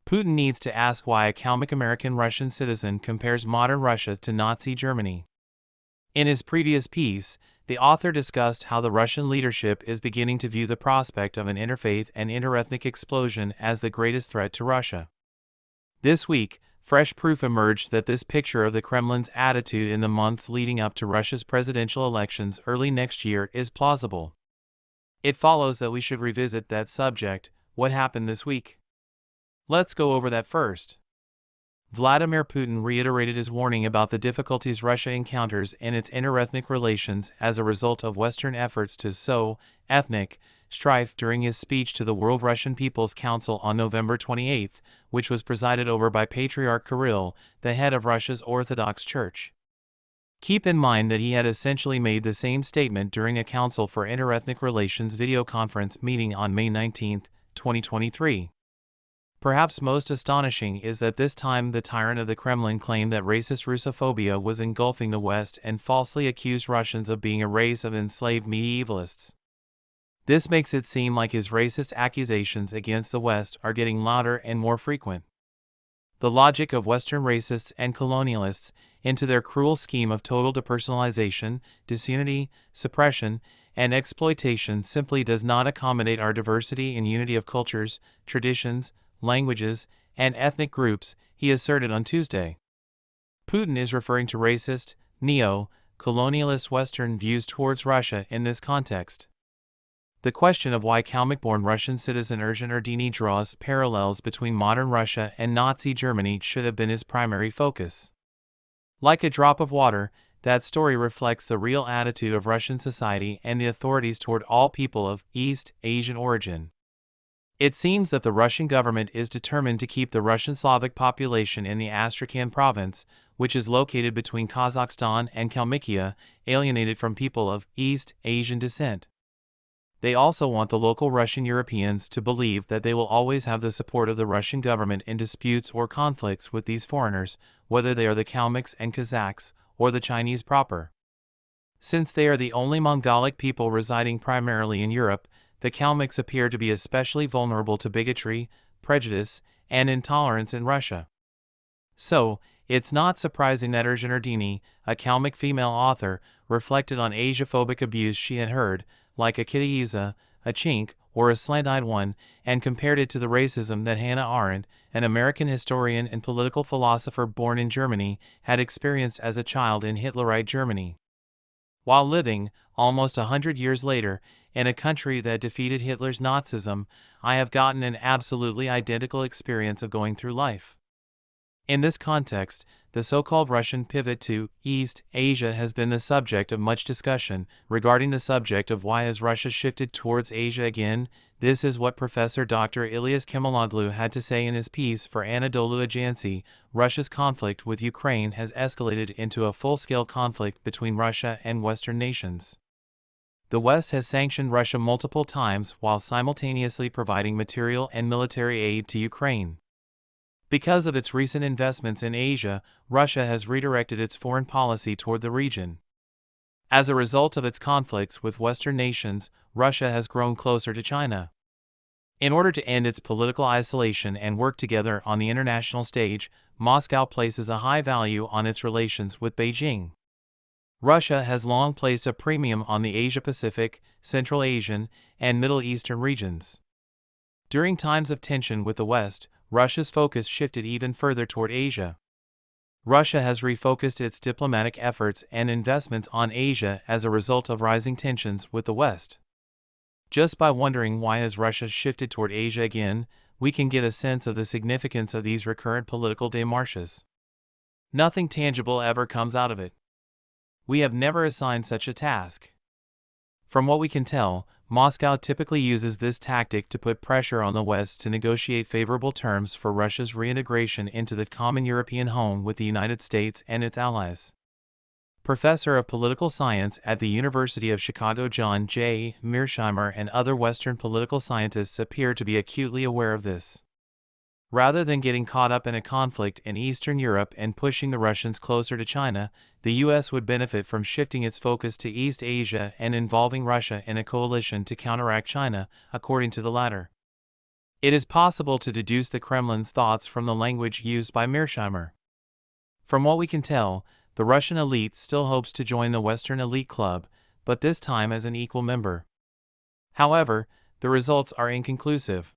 Putin needs to ask why a Kalmyk American Russian citizen compares modern Russia to Nazi Germany. In his previous piece, the author discussed how the Russian leadership is beginning to view the prospect of an interfaith and interethnic explosion as the greatest threat to Russia. This week, fresh proof emerged that this picture of the Kremlin's attitude in the months leading up to Russia's presidential elections early next year is plausible. It follows that we should revisit that subject. What happened this week? Let's go over that first. Vladimir Putin reiterated his warning about the difficulties Russia encounters in its interethnic relations as a result of Western efforts to sow ethnic strife during his speech to the World Russian People's Council on November 28, which was presided over by Patriarch Kirill, the head of Russia's Orthodox Church. Keep in mind that he had essentially made the same statement during a Council for Interethnic Relations video conference meeting on May 19, 2023. Perhaps most astonishing is that this time the tyrant of the Kremlin claimed that racist Russophobia was engulfing the West and falsely accused Russians of being a race of enslaved medievalists. This makes it seem like his racist accusations against the West are getting louder and more frequent. The logic of Western racists and colonialists into their cruel scheme of total depersonalization, disunity, suppression, and exploitation simply does not accommodate our diversity and unity of cultures, traditions, languages, and ethnic groups, he asserted on Tuesday. Putin is referring to racist, neo-colonialist Western views towards Russia in this context. The question of why Kalmyk-born Russian citizen Erjan Erdeni draws parallels between modern Russia and Nazi Germany should have been his primary focus. Like a drop of water, that story reflects the real attitude of Russian society and the authorities toward all people of East Asian origin. It seems that the Russian government is determined to keep the Russian Slavic population in the Astrakhan province, which is located between Kazakhstan and Kalmykia, alienated from people of East Asian descent. They also want the local Russian Europeans to believe that they will always have the support of the Russian government in disputes or conflicts with these foreigners, whether they are the Kalmyks and Kazakhs, or the Chinese proper. Since they are the only Mongolic people residing primarily in Europe, the Kalmyks appear to be especially vulnerable to bigotry, prejudice, and intolerance in Russia. So, it's not surprising that Erjan Erdeni, a Kalmyk female author, reflected on Asiaphobic abuse she had heard, like a Kitaiza, a Chink, or a slant-eyed one, and compared it to the racism that Hannah Arendt, an American historian and political philosopher born in Germany, had experienced as a child in Hitlerite Germany. While living, almost 100 years later, in a country that defeated Hitler's Nazism, I have gotten an absolutely identical experience of going through life. In this context, the so-called Russian pivot to East Asia has been the subject of much discussion. Regarding the subject of why has Russia shifted towards Asia again, this is what Professor Dr. Ilyas Kemaloglu had to say in his piece for Anadolu Ajansi. Russia's conflict with Ukraine has escalated into a full-scale conflict between Russia and Western nations. The West has sanctioned Russia multiple times while simultaneously providing material and military aid to Ukraine. Because of its recent investments in Asia, Russia has redirected its foreign policy toward the region. As a result of its conflicts with Western nations, Russia has grown closer to China. In order to end its political isolation and work together on the international stage, Moscow places a high value on its relations with Beijing. Russia has long placed a premium on the Asia-Pacific, Central Asian, and Middle Eastern regions. During times of tension with the West, Russia's focus shifted even further toward Asia. Russia has refocused its diplomatic efforts and investments on Asia as a result of rising tensions with the West. Just by wondering why has Russia shifted toward Asia again, we can get a sense of the significance of these recurrent political démarches. Nothing tangible ever comes out of it. We have never assigned such a task. From what we can tell, Moscow typically uses this tactic to put pressure on the West to negotiate favorable terms for Russia's reintegration into the common European home with the United States and its allies. Professor of Political Science at the University of Chicago John J. Mearsheimer and other Western political scientists appear to be acutely aware of this. Rather than getting caught up in a conflict in Eastern Europe and pushing the Russians closer to China, the U.S. would benefit from shifting its focus to East Asia and involving Russia in a coalition to counteract China, according to the latter. It is possible to deduce the Kremlin's thoughts from the language used by Mearsheimer. From what we can tell, the Russian elite still hopes to join the Western elite club, but this time as an equal member. However, the results are inconclusive.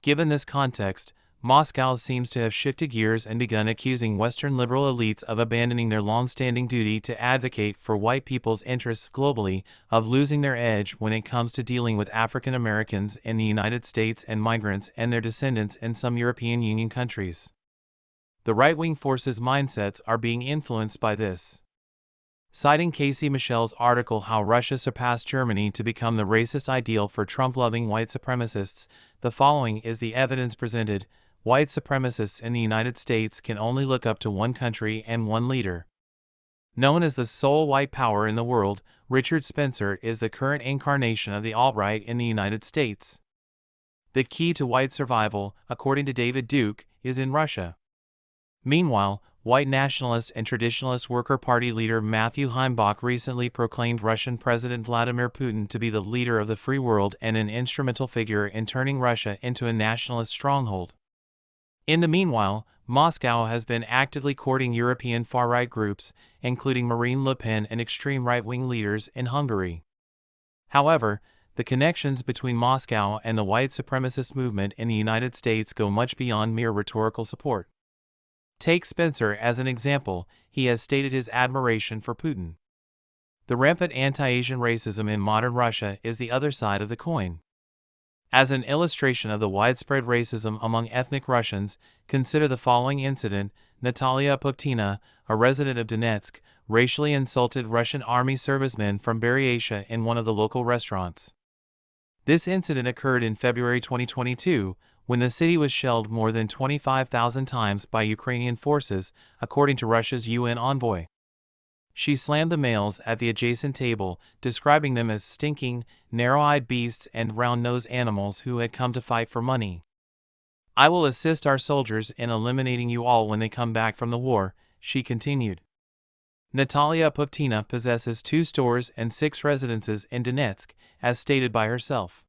Given this context, Moscow seems to have shifted gears and begun accusing Western liberal elites of abandoning their long-standing duty to advocate for white people's interests globally, of losing their edge when it comes to dealing with African Americans in the United States and migrants and their descendants in some European Union countries. The right-wing forces' mindsets are being influenced by this. Citing Casey Michel's article How Russia Surpassed Germany to Become the Racist Ideal for Trump-Loving White Supremacists, the following is the evidence presented. White supremacists in the United States can only look up to one country and one leader. Known as the sole white power in the world, Richard Spencer is the current incarnation of the alt-right in the United States. The key to white survival, according to David Duke, is in Russia. Meanwhile, white nationalist and traditionalist Worker Party leader Matthew Heimbach recently proclaimed Russian President Vladimir Putin to be the leader of the free world and an instrumental figure in turning Russia into a nationalist stronghold. In the meanwhile, Moscow has been actively courting European far-right groups, including Marine Le Pen and extreme right-wing leaders in Hungary. However, the connections between Moscow and the white supremacist movement in the United States go much beyond mere rhetorical support. Take Spencer as an example. He has stated his admiration for Putin. The rampant anti-Asian racism in modern Russia is the other side of the coin. As an illustration of the widespread racism among ethnic Russians, consider the following incident. Natalia Putina, a resident of Donetsk, racially insulted Russian army servicemen from Buryatia in one of the local restaurants. This incident occurred in February 2022, when the city was shelled more than 25,000 times by Ukrainian forces, according to Russia's UN envoy. She slammed the males at the adjacent table, describing them as stinking, narrow-eyed beasts and round-nosed animals who had come to fight for money. "I will assist our soldiers in eliminating you all when they come back from the war," she continued. Natalia Putina possesses 2 stores and 6 residences in Donetsk, as stated by herself.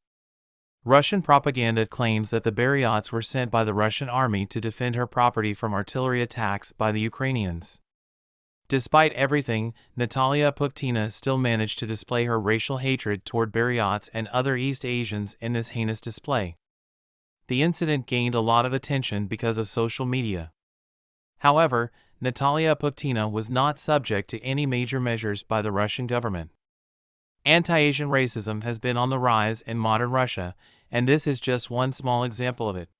Russian propaganda claims that the Buryats were sent by the Russian army to defend her property from artillery attacks by the Ukrainians. Despite everything, Natalia Putina still managed to display her racial hatred toward Buryats and other East Asians in this heinous display. The incident gained a lot of attention because of social media. However, Natalia Putina was not subject to any major measures by the Russian government. Anti-Asian racism has been on the rise in modern Russia, and this is just one small example of it.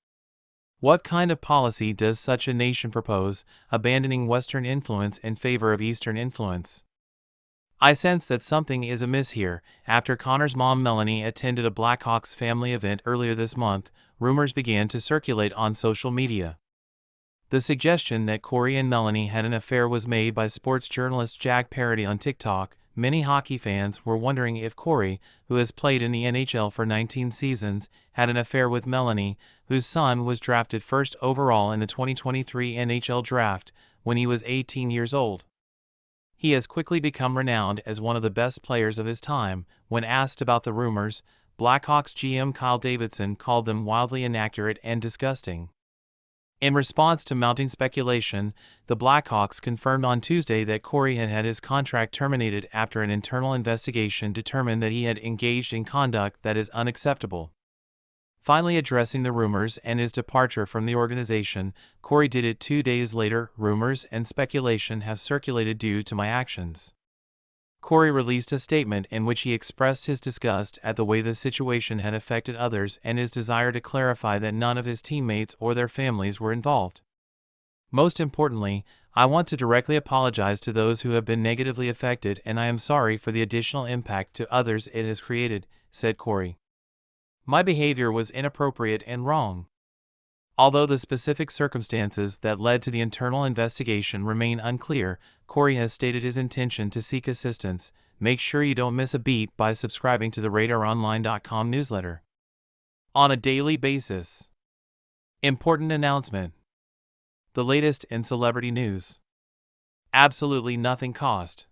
What kind of policy does such a nation propose, abandoning Western influence in favor of Eastern influence? I sense that something is amiss here. After Connor's mom Melanie attended a Blackhawks family event earlier this month, rumors began to circulate on social media. The suggestion that Corey and Melanie had an affair was made by sports journalist Jack Parody on TikTok. Many hockey fans were wondering if Corey, who has played in the NHL for 19 seasons, had an affair with Melanie, whose son was drafted first overall in the 2023 NHL draft when he was 18 years old. He has quickly become renowned as one of the best players of his time. When asked about the rumors, Blackhawks GM Kyle Davidson called them wildly inaccurate and disgusting. In response to mounting speculation, the Blackhawks confirmed on Tuesday that Corey had had his contract terminated after an internal investigation determined that he had engaged in conduct that is unacceptable. Finally addressing the rumors and his departure from the organization, Corey did it 2 days later. "Rumors and speculation have circulated due to my actions." Corey released a statement in which he expressed his disgust at the way the situation had affected others and his desire to clarify that none of his teammates or their families were involved. "Most importantly, I want to directly apologize to those who have been negatively affected, and I am sorry for the additional impact to others it has created," said Corey. "My behavior was inappropriate and wrong." Although the specific circumstances that led to the internal investigation remain unclear, Corey has stated his intention to seek assistance. Make sure you don't miss a beat by subscribing to the RadarOnline.com newsletter on a daily basis. Important announcement. The latest in celebrity news. Absolutely nothing cost.